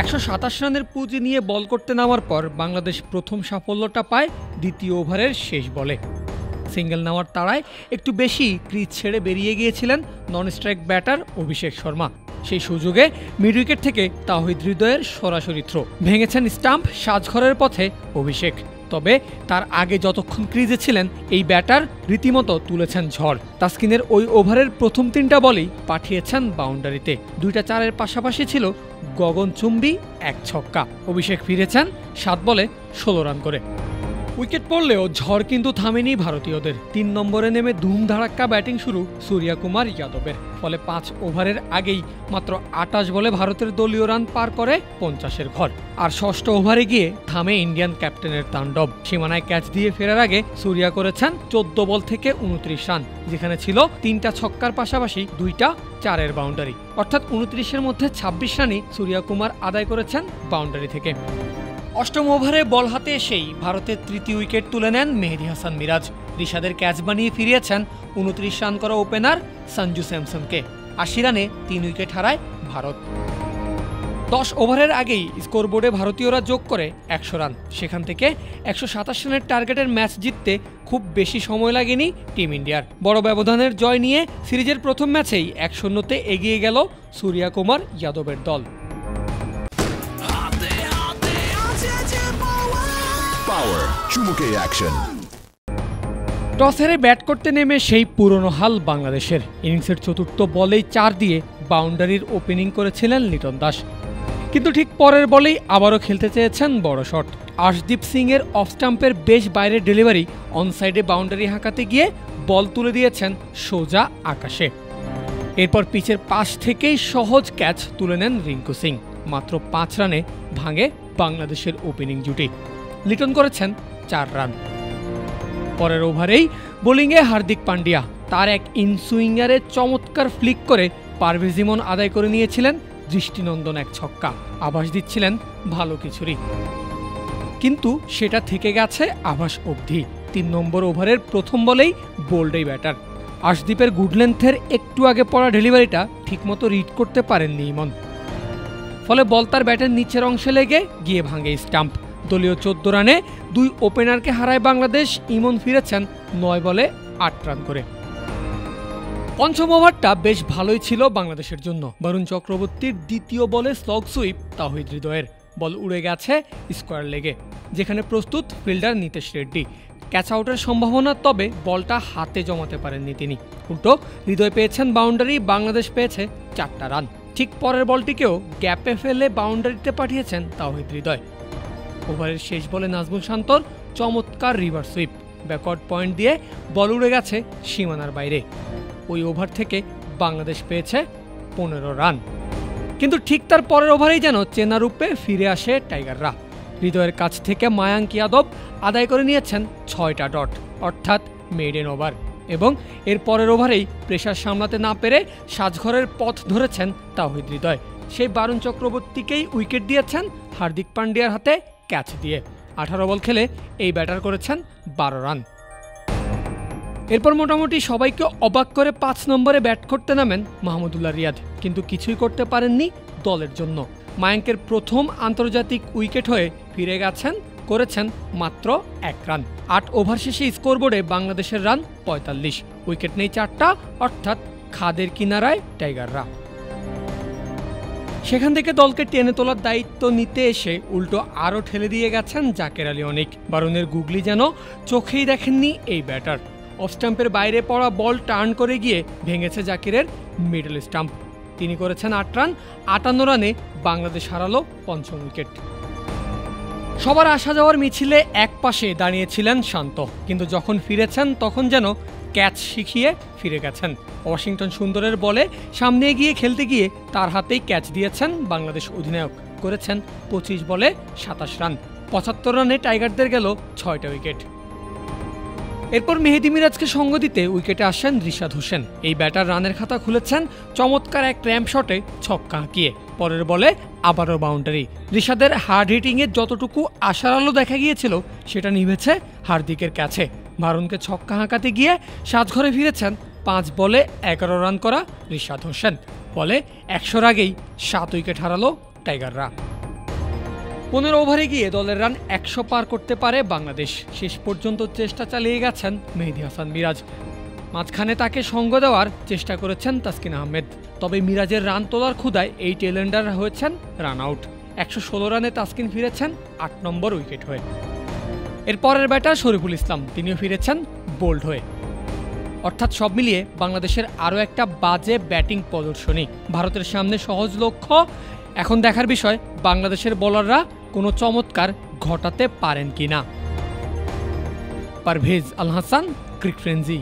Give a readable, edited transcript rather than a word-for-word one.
127 রানের পুঁজি নিয়ে বল করতে নামার পর বাংলাদেশ প্রথম সাফল্যটা পায় দ্বিতীয় ওভারের শেষ বলে। সিঙ্গেল নেওয়ার তাড়ায় একটু বেশি ক্রিজ ছেড়ে বেরিয়ে গিয়েছিলেন নন স্ট্রাইক ব্যাটার অভিষেক শর্মা। সেই সুযোগে মিড উইকেট থেকে তাওহিদ হৃদয়ের সরাসরি থ্রো ভেঙেছেন স্টাম্প সাজঘরের পথে অভিষেক। তবে তার আগে যতক্ষণ ক্রিজে ছিলেন এই ব্যাটার রীতিমতো তুলেছেন ঝড়। তাসকিনের ওই ওভারের প্রথম 3টা বলেই পাঠিয়েছেন বাউন্ডারিতে। 2টা 4-এর পাশাপাশি ছিল গগনচুম্বী এক ছক্কা। অভিষেক ফিরেছেন 7 বলে 16 রান করে। উইকেট পড়লেও ঝড় কিন্তু থামেনি ভারতীয়দের। 3 নম্বরে নেমে ধুমধাড়াক্কা ব্যাটিং শুরু সূর্যা কুমার যাদবের। ফলে 5 ওভারের আগেই মাত্র 28 বলে ভারতের দলীয় রান পার করে 50-এর ঘর। আর 6ষ্ঠ ওভারে গিয়ে থামে ইন্ডিয়ান ক্যাপ্টেনের তাণ্ডব। সীমানায় ক্যাচ দিয়ে ফেরার আগে সূর্যা করেছেন 14 বল থেকে 29 রান, যেখানে ছিল 3টা ছক্কার পাশাপাশি 2টা 4-এর বাউন্ডারি। অর্থাৎ 29-এর মধ্যে 26 রানই সূর্যা কুমার আদায় করেছেন বাউন্ডারি থেকে। 8ম ওভারে বল হাতে এসেই ভারতের 3য় উইকেট তুলে নেন মেহেদী হাসান মিরাজ। ঋষাদের ক্যাচ বানিয়ে ফিরিয়েছেন 29 রান করা ওপেনার সঞ্জু স্যামসনকে। 80 রানে 3 উইকেট হারায় ভারত। 10 ওভারের আগেই স্কোরবোর্ডে ভারতীয়রা যোগ করে 100 রান। সেখান থেকে 127 রানের টার্গেটের ম্যাচ জিততে খুব বেশি সময় লাগেনি টিম ইন্ডিয়ার। বড় ব্যবধানের জয় নিয়ে সিরিজের প্রথম ম্যাচেই 1-0-তে এগিয়ে গেল সূর্যা কুমার যাদবের দল। টস হেরে ব্যাট করতে নেমে সেই পুরনো হাল বাংলাদেশের। ইনিংসের 4র্থ বলেই 4 দিয়ে বাউন্ডারির ওপেনিং করেছিলেন লিটন দাস। কিন্তু ঠিক পরের বলেই আবারও খেলতে চেয়েছেন বড় শট। আশদীপ সিং এর অফ স্টাম্পের বেশ বাইরের ডেলিভারি অনসাইডে বাউন্ডারি হাঁকাতে গিয়ে বল তুলে দিয়েছেন সোজা আকাশে। এরপর পিচের পাশ থেকেই সহজ ক্যাচ তুলে নেন রিঙ্কু সিং। মাত্র 5 রানে ভাঙে বাংলাদেশের ওপেনিং জুটি। লিটন করেছেন 4 রান। পরের ওভারেই বোলিংয়ে হার্দিক পান্ডিয়া তার এক ইনসুইঙ্গারে চমৎকার ফ্লিক করে পারভেজ ইমন আদায় করে নিয়েছিলেন দৃষ্টিনন্দন এক ছক্কা। আভাস দিচ্ছিলেন ভালো কিছুরই, কিন্তু সেটা থেকে গেছে আভাস অবধি। 3 নম্বর ওভারের প্রথম বলেই বোল্ডেই ব্যাটার। আশদীপের গুড লেন্থের একটু আগে পড়া ডেলিভারিটা ঠিকমতো রিড করতে পারেননি ইমন। ফলে বল তার ব্যাটের নিচের অংশে লেগে গিয়ে ভাঙে স্টাম্প। দলীয় 14 রানে 2 ওপেনারকে হারায় বাংলাদেশ। ইমন ফিরেছেন 9 বলে 8 রান করে। 5ম ওভারটা বেশ ভালোই ছিল বাংলাদেশের জন্য। বরুণ চক্রবর্তীর 2য় বলে স্লগ সুইপ তাওহিদ হৃদয়ের। বল উড়ে গেছে স্কোয়ার লেগে, যেখানে প্রস্তুত ফিল্ডার নিতেশ রেড্ডি। ক্যাচ আউটের সম্ভাবনা, তবে বলটা হাতে জমাতে পারেননি তিনি। উল্টো হৃদয় পেয়েছেন বাউন্ডারি, বাংলাদেশ পেয়েছে 4টা রান। ঠিক পরের বলটিকেও গ্যাপে ফেলে বাউন্ডারিতে পাঠিয়েছেন তাওহিদ হৃদয়। ওভারের শেষ বলে নাজমুল শান্তর চমৎকার রিভার্স সুইপ। ব্যাকওয়ার্ড পয়েন্ট দিয়ে বল উড়ে গেছে সীমানার বাইরে। ওই ওভার থেকে বাংলাদেশ পেয়েছে 15 রান। কিন্তু ঠিক তার পরের ওভারেই যেন চেনা রূপে ফিরে আসে টাইগাররা। হৃদয়ের কাছ থেকে মায়াঙ্ক যাদব আদায় করে নিয়েছেন 6টা ডট, অর্থাৎ মেডেন ওভার। এবং এর পরের ওভারেই প্রেসার সামলাতে না পেরে সাজঘরের পথ ধরেছেন তাওহিদ হৃদয়। সেই বরুণ চক্রবর্তীকেই উইকেট দিয়েছেন হার্দিক পান্ডিয়ার হাতে ক্যাচ দিয়ে। 18 বল খেলে এই ব্যাটার করেছেন 12 রান। এরপর মোটামুটি সবাইকে অবাক করে 5 নম্বরে ব্যাট করতে নামেন মাহমুদুল্লাহ রিয়াদ, কিন্তু কিছুই করতে পারেননি দলের জন্য। মায়াঙ্কের প্রথম আন্তর্জাতিক উইকেট হয়ে ফিরে গেছেন, করেছেন মাত্র 1 রান। 8 ওভার শেষে স্কোরবোর্ডে বাংলাদেশের রান 45। উইকেট নেই 4টা, অর্থাৎ খাদের কিনারায় টাইগাররা। সেখান থেকে দলকে টেনে তোলার দায়িত্ব নিতে এসে উল্টো আরও ঠেলে দিয়ে গেছেন জাকের আলী অনিক। বরুণের গুগলি যেন চোখেই দেখেননি এই ব্যাটার। অফ স্টাম্পের বাইরে পড়া বল টার্ন করে গিয়ে ভেঙেছে জাকিরের মিডল স্টাম্প। তিনি করেছেন 8 রান। 58 রানে বাংলাদেশ হারালো 5ম উইকেট। সবার আসা যাওয়ার মিছিলে এক পাশে দাঁড়িয়েছিলেন শান্ত, কিন্তু যখন ফিরেছেন তখন যেন ক্যাচ শিখিয়ে ফিরে গেছেন। ওয়াশিংটন সুন্দরের বলে সামনে এগিয়ে খেলতে গিয়ে তার হাতেই ক্যাচ দিয়েছেন বাংলাদেশ অধিনায়ক। করেছেন 25 বলে 27 রান। 75 রানে টাইগারদের গেল 6টা উইকেট। এরপর মেহেদী মিরাজকে সঙ্গ দিতে উইকেটে আসেন রিশাদ হোসেন। এই ব্যাটার রানের খাতা খুলেছেন চমৎকার এক ক্র্যাম্প শটে ছক্কা হাঁকিয়ে। পরের বলে আবারও বাউন্ডারি। রিশাদের হার্ড হিটিংয়ে যতটুকু আশার আলো দেখা গিয়েছিল সেটা নিভেছে হার্দিকের কাছে। বরুণকে ছক্কা হাঁকাতে গিয়ে সাজঘরে ফিরেছেন 5 বলে 11 রান করা রিশাদ হোসেন। ফলে 100-র আগেই 7 উইকেট হারালো টাইগাররা। 15 ওভারে গিয়ে দলের রান 100 পার করতে পারে বাংলাদেশ। শেষ পর্যন্ত চেষ্টা চালিয়ে গেছেন মেহেদী হাসান মিরাজ। মাঝখানে তাকে সঙ্গ দেওয়ার চেষ্টা করেছেন তাসকিন আহমেদ। তবে মিরাজের রান তোলার ক্ষুধায় এই টেলেন্ডার হয়েছেন রান আউট। 116 রানে তাসকিন ফিরেছেন 8 নম্বর উইকেট হয়ে। এর পরের ব্যাটার শরীফুল ইসলাম, তিনিও ফিরেছেন বোল্ড হয়ে। অর্থাৎ সব মিলিয়ে বাংলাদেশের আরও একটা বাজে ব্যাটিং প্রদর্শনী। ভারতের সামনে সহজ লক্ষ্য, এখন দেখার বিষয় বাংলাদেশের বোলাররা কোনো চমৎকার ঘটাতে পারেন কিনা। পারভেজ আল হাসান, ক্রিক ফ্রেন্জি।